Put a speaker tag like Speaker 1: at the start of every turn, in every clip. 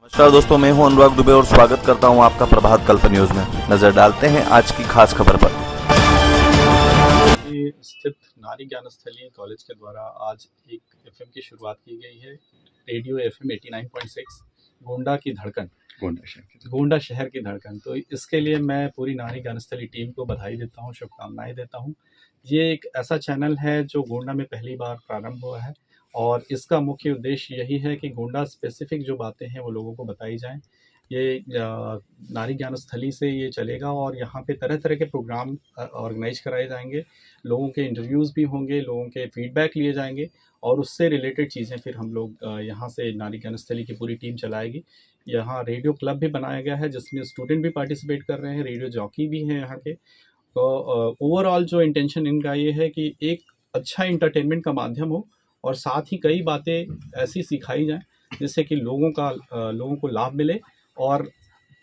Speaker 1: नमस्कार दोस्तों, मैं हूं अनुराग दुबे और स्वागत करता हूं आपका प्रभात कल्प न्यूज में। नजर डालते हैं आज की खास खबर पर।
Speaker 2: स्थित नारी ज्ञानस्थली कॉलेज के द्वारा आज एक एफएम की शुरुआत की गई है। रेडियो एफएम 89.6 गोंडा की धड़कन, गोंडा शहर की धड़कन। तो इसके लिए मैं पूरी नारी ज्ञानस्थली टीम को बधाई देता हूँ, शुभकामनाएं देता हूँ। ये एक ऐसा चैनल है जो गोंडा में पहली बार प्रारंभ हुआ है और इसका मुख्य उद्देश्य यही है कि गोंडा स्पेसिफिक जो बातें हैं वो लोगों को बताई जाएं। ये नारी ज्ञानस्थली से ये चलेगा और यहाँ पे तरह तरह के प्रोग्राम ऑर्गेनाइज कराए जाएंगे। लोगों के इंटरव्यूज़ भी होंगे, लोगों के फीडबैक लिए जाएंगे और उससे रिलेटेड चीज़ें फिर हम लोग यहाँ से नारी ज्ञानस्थली की पूरी टीम चलाएगी। यहाँ रेडियो क्लब भी बनाया गया है जिसमें स्टूडेंट भी पार्टिसिपेट कर रहे हैं, रेडियो जॉकी भी हैं यहाँ के। तो ओवरऑल जो इंटेंशन इनका ये है कि एक अच्छा इंटरटेनमेंट का माध्यम हो और साथ ही कई बातें ऐसी सिखाई जाएं जिससे कि लोगों को लाभ मिले और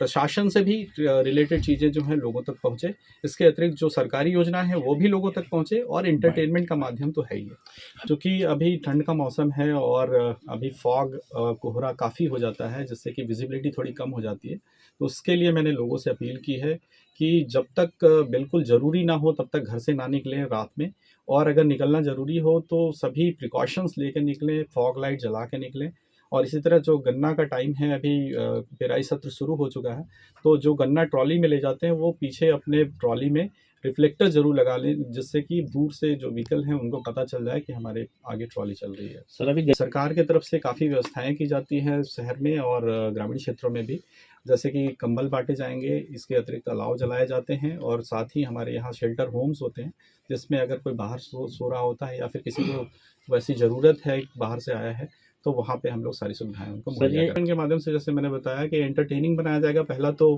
Speaker 2: प्रशासन से भी रिलेटेड चीज़ें जो हैं लोगों तक पहुँचे। इसके अतिरिक्त जो सरकारी योजना है वो भी लोगों तक पहुँचे और इंटरटेनमेंट का माध्यम तो है ही है। क्योंकि अभी ठंड का मौसम है और अभी फॉग कोहरा काफ़ी हो जाता है जिससे कि विजिबिलिटी थोड़ी कम हो जाती है। तो उसके लिए मैंने लोगों से अपील की है कि जब तक बिल्कुल ज़रूरी ना हो तब तक घर से ना निकलें रात में, और अगर निकलना ज़रूरी हो तो सभी प्रिकॉशंस लेकर निकलें, फॉग लाइट जला के निकलें। और इसी तरह जो गन्ना का टाइम है, अभी पेराई सत्र शुरू हो चुका है, तो जो गन्ना ट्रॉली में ले जाते हैं वो पीछे अपने ट्रॉली में रिफ्लेक्टर जरूर लगा लें जिससे कि दूर से जो व्हीकल हैं उनको पता चल जाए कि हमारे आगे ट्रॉली चल रही है। सर, अभी सरकार की तरफ से काफ़ी व्यवस्थाएं की जाती हैं शहर में और ग्रामीण क्षेत्रों में भी, जैसे कि कंबल बांटे जाएंगे, इसके अतिरिक्त अलाव जलाए जाते हैं और साथ ही हमारे यहाँ शेल्टर होम्स होते हैं जिसमें अगर कोई बाहर सो रहा होता है या फिर किसी को वैसी ज़रूरत है, बाहर से आया है, तो वहाँ पे हम लोग सारी सुविधाएं उनको मुहैया कराएंगे। के माध्यम से जैसे मैंने बताया कि एंटरटेनिंग बनाया जाएगा। पहला तो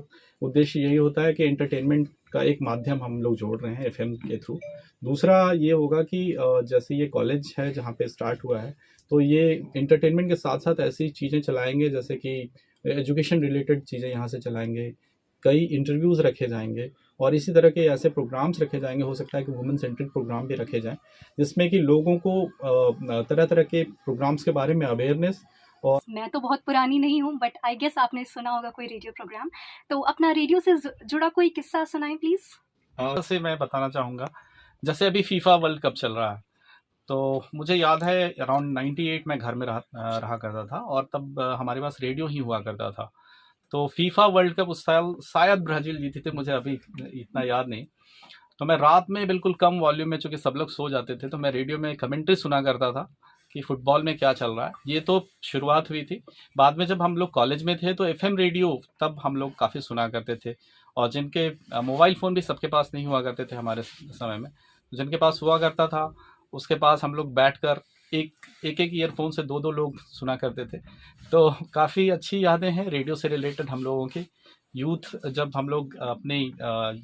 Speaker 2: उद्देश्य यही होता है कि एंटरटेनमेंट का एक माध्यम हम लोग जोड़ रहे हैं एफएम के थ्रू। दूसरा ये होगा कि जैसे ये कॉलेज है जहाँ पे स्टार्ट हुआ है, तो ये एंटरटेनमेंट के साथ साथ ऐसी चीज़ें चलाएंगे जैसे कि एजुकेशन रिलेटेड चीज़ें यहाँ से चलाएंगे, कई इंटरव्यूज़ रखे जाएंगे और इसी तरह के ऐसे प्रोग्राम्स रखे जाएंगे। हो सकता है कि वुमेन सेंट्रिक प्रोग्राम भी रखे जाएं जिसमें कि लोगों को तरह तरह के प्रोग्राम्स के बारे में अवेयरनेस। और
Speaker 3: मैं तो बहुत पुरानी नहीं हूँ बट आई गेस आपने सुना होगा कोई रेडियो प्रोग्राम, तो अपना रेडियो से जुड़ा कोई किस्सा सुनाएं प्लीज़।
Speaker 2: से मैं बताना चाहूँगा, जैसे अभी फीफा वर्ल्ड कप चल रहा है, तो मुझे याद है अराउंड 98 में घर में रहा करता था और तब हमारे पास रेडियो ही हुआ करता था। तो फीफा वर्ल्ड कप उस साल शायद ब्राज़ील जीती थी, मुझे अभी इतना याद नहीं। तो मैं रात में बिल्कुल कम वॉल्यूम में, चूँकि सब लोग सो जाते थे, तो मैं रेडियो में कमेंट्री सुना करता था कि फुटबॉल में क्या चल रहा है। ये तो शुरुआत हुई थी। बाद में जब हम लोग कॉलेज में थे तो एफएम रेडियो तब हम लोग काफ़ी सुना करते थे और जिनके मोबाइल फ़ोन भी सबके पास नहीं हुआ करते थे हमारे समय में, जिनके पास हुआ करता था उसके पास हम लोग बैठकर एक ईयरफोन से दो लोग सुना करते थे। तो काफ़ी अच्छी यादें हैं रेडियो से रिलेटेड हम लोगों की। यूथ, जब हम लोग अपने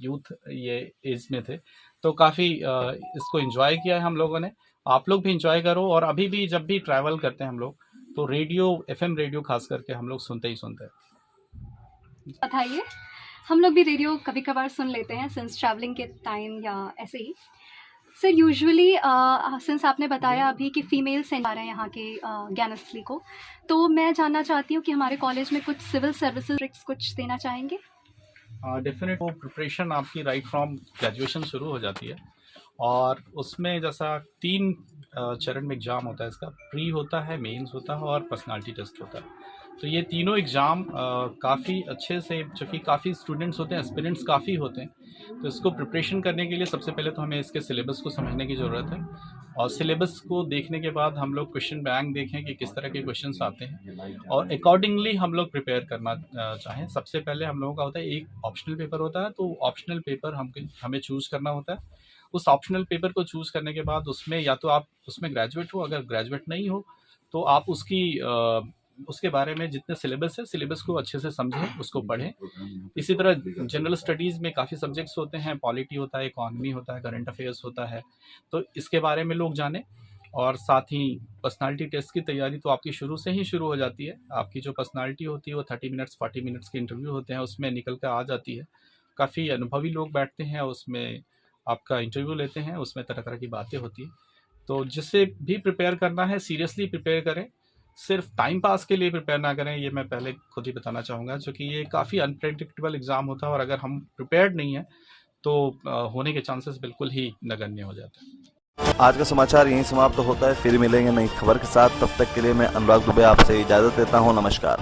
Speaker 2: यूथ ये एज में थे तो काफ़ी इसको एंजॉय किया है हम लोगों ने। आप लोग भी एंजॉय करो और अभी भी जब भी ट्रैवल करते हैं हम लोग तो रेडियो, एफएम रेडियो खास करके हम लोग सुनते हैं।
Speaker 3: बताइए, हम लोग भी रेडियो कभी कभार सुन लेते हैं सिंस ट्रैवलिंग के टाइम या ऐसे ही। सर यूजुअली सिंस आपने बताया अभी कि फीमेल सेंट आ रहे हैं यहाँ के ज्ञानस्थली को, तो मैं जानना चाहती हूँ कि हमारे कॉलेज में कुछ सिविल सर्विसेज कुछ देना चाहेंगे।
Speaker 2: डेफिनेट वो प्रिपरेशन आपकी राइट फ्रॉम ग्रेजुएशन शुरू हो जाती है और उसमें जैसा 3 चरण में एग्ज़ाम होता है। इसका प्री होता है, मेंस होता है और पर्सनालिटी टेस्ट होता है। तो ये तीनों एग्ज़ाम काफ़ी अच्छे से, चूँकि काफ़ी स्टूडेंट्स होते हैं, एस्पिरेंट्स काफ़ी होते हैं, तो इसको प्रिपरेशन करने के लिए सबसे पहले तो हमें इसके सिलेबस को समझने की ज़रूरत है और सिलेबस को देखने के बाद हम लोग क्वेश्चन बैंक देखें कि किस तरह के क्वेश्चंस आते हैं और अकॉर्डिंगली हम लोग प्रिपेयर करना चाहें। सबसे पहले हम लोगों का होता है एक ऑप्शनल पेपर होता है, तो ऑप्शनल पेपर हमें चूज़ करना होता है। उस ऑप्शनल पेपर को चूज़ करने के बाद उसमें या तो आप उसमें ग्रेजुएट हो, अगर ग्रेजुएट नहीं हो तो आप उसके बारे में जितने सिलेबस है, सिलेबस को अच्छे से समझें, उसको पढ़ें। इसी तरह जनरल स्टडीज़ में काफ़ी सब्जेक्ट्स होते हैं, पॉलिटी होता है, इकोनॉमी होता है, करंट अफेयर्स होता है, तो इसके बारे में लोग जानें। और साथ ही पर्सनालिटी टेस्ट की तैयारी तो आपकी शुरू से ही शुरू हो जाती है। आपकी जो पर्सनालिटी होती है वो 30 मिनट्स 40 मिनट्स के इंटरव्यू होते हैं, उसमें निकल कर आ जाती है। काफ़ी अनुभवी लोग बैठते हैं, उसमें आपका इंटरव्यू लेते हैं, उसमें तरह तरह की बातें होती हैं। तो जिससे भी प्रिपेयर करना है सीरियसली प्रिपेयर करें सिर्फ टाइम पास के लिए प्रिपेयर ना करें, ये मैं पहले खुद ही बताना चाहूँगा, क्योंकि ये काफ़ी अनप्रेडिक्टेबल एग्ज़ाम होता है और अगर हम प्रिपेयर्ड नहीं हैं तो होने के चांसेस बिल्कुल ही नगण्य हो जाते हैं।
Speaker 1: आज का समाचार यहीं समाप्त होता है, फिर मिलेंगे नई खबर के साथ। तब तक के लिए मैं अनुराग दुबे आपसे इजाजत देता हूँ। नमस्कार।